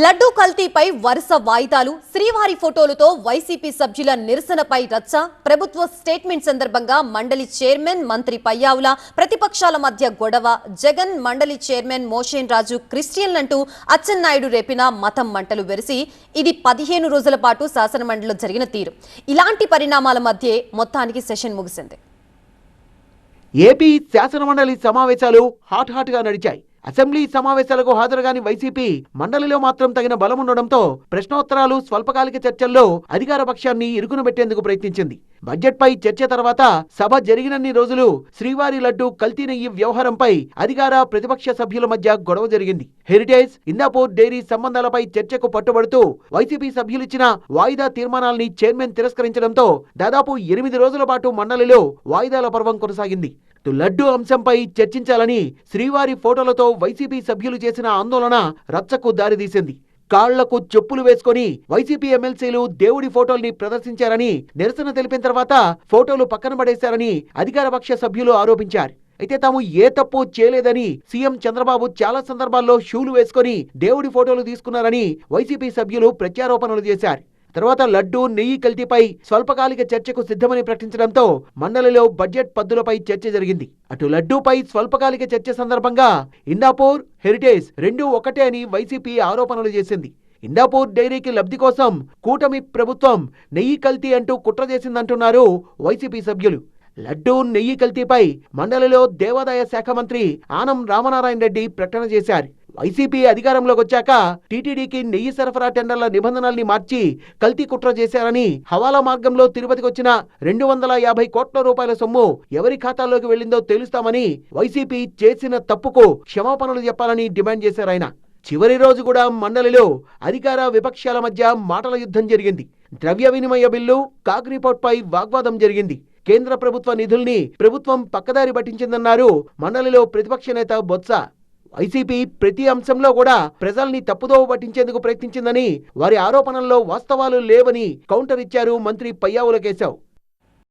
లడ్డూ కల్తీపై వరుస వాయిదాలు, శ్రీవారి ఫోటోలతో వైసీపీ సభ్యుల నిరసనపై రచ్చ, ప్రభుత్వ స్టేట్మెంట్ సందర్భంగా మండలి చైర్మన్ మంత్రి పయ్యావుల, ప్రతిపక్షాల మధ్య గొడవ, జగన్ మండలి చైర్మన్ మోషేన్ రాజు క్రిస్టియన్లంటూ అచ్చెన్నాయుడు రేపిన మతం మంటలు వెరిసి ఇది 15 రోజుల పాటు శాసనమండలిలో జరిగిన తీరు. ఇలాంటి పరిణామాల మధ్య మొత్తానికి సెషన్ ముగిసింది. ఏపీ శాసనమండలి సమావేశాలు హాట్ గా నడిచాయి. అసెంబ్లీ సమావేశాలకు హాజరుగాని వైసీపీ మండలిలో మాత్రం తగిన బలముండడంతో ప్రశ్నోత్తరాలు, స్వల్పకాలిక చర్చల్లో అధికార పక్షాన్ని ఇరుకున పెట్టేందుకు ప్రయత్నించింది. బడ్జెట్పై చర్చ తర్వాత సభ జరిగినన్ని రోజులు శ్రీవారి లడ్డు కల్తీ నెయ్యి వ్యవహారంపై అధికార ప్రతిపక్ష సభ్యుల మధ్య గొడవ జరిగింది. హెరిటేజ్, ఇందాపూర్ డైరీ సంబంధాలపై చర్చకు పట్టుబడుతూ వైసీపీ సభ్యులిచ్చిన వాయిదా తీర్మానాల్ని చైర్మన్ తిరస్కరించడంతో దాదాపు 8 రోజుల పాటు మండలిలో వాయిదాల పర్వం కొనసాగింది. లడ్డు అంశంపై చర్చించాలని శ్రీవారి ఫోటోలతో వైసీపీ సభ్యులు చేసిన ఆందోళన రచ్చకు దారితీసింది. కాళ్లకు చెప్పులు వేసుకుని వైసీపీ ఎమ్మెల్సీలు దేవుడి ఫోటోల్ని ప్రదర్శించారని నిరసన తెలిపిన తర్వాత ఫోటోలు పక్కన పడేశారని అధికారపక్ష సభ్యులు ఆరోపించారు. అయితే తాము ఏ తప్పు చేయలేదని సీఎం చంద్రబాబు చాలా సందర్భాల్లో షూలు వేసుకుని దేవుడి ఫోటోలు తీసుకున్నారని వైసీపీ సభ్యులు ప్రత్యారోపణలు చేశారు. తర్వాత లడ్డు, నెయ్యి కల్తీపై స్వల్పకాలిక చర్చకు సిద్ధమని ప్రకటించడంతో మండలిలో బడ్జెట్ పద్దులపై చర్చ జరిగింది. అటు లడ్డూపై స్వల్పకాలిక చర్చ సందర్భంగా ఇందాపూర్, హెరిటేజ్ రెండూ ఒకటే అని వైసీపీ ఆరోపణలు చేసింది. ఇందాపూర్ డైరీకి లబ్ధి కోసం కూటమి ప్రభుత్వం నెయ్యి కల్తీ అంటూ కుట్ర చేసిందంటున్నారు వైసీపీ సభ్యులు. లడ్డూ, నెయ్యి కల్తీపై మండలిలో దేవాదాయ శాఖ మంత్రి ఆనం రామనారాయణ రెడ్డి ప్రకటన చేశారు. వైసీపీ అధికారంలోకి వచ్చాక టీటీడీకి నెయ్యి సరఫరా టెండర్ల నిబంధనల్ని మార్చి కల్తీ కుట్ర చేశారని, హవాలా మార్గంలో తిరుపతికి వచ్చిన 250 కోట్ల రూపాయల సొమ్ము ఎవరి ఖాతాల్లోకి వెళ్లిందో తెలుస్తామని, వైసీపీ చేసిన తప్పుకు క్షమాపణలు చెప్పాలని డిమాండ్ చేశారాయన. చివరి రోజు కూడా మండలిలో అధికార విపక్షాల మధ్య మాటల యుద్ధం జరిగింది. ద్రవ్య వినిమయ బిల్లు, కాగ్ రిపోర్ట్పై వాగ్వాదం జరిగింది. కేంద్ర ప్రభుత్వ నిధుల్ని ప్రభుత్వం పక్కదారి పట్టించిందన్నారు మండలిలో ప్రతిపక్ష నేత బొత్స. వైసీపీ ప్రతి అంశంలో కూడా ప్రజల్ని తప్పుదోవ పట్టించేందుకు ప్రయత్నించిందని, వారి ఆరోపణల్లో వాస్తవాలు లేవని కౌంటర్ ఇచ్చారు మంత్రి పయ్యావుల కేశవ్.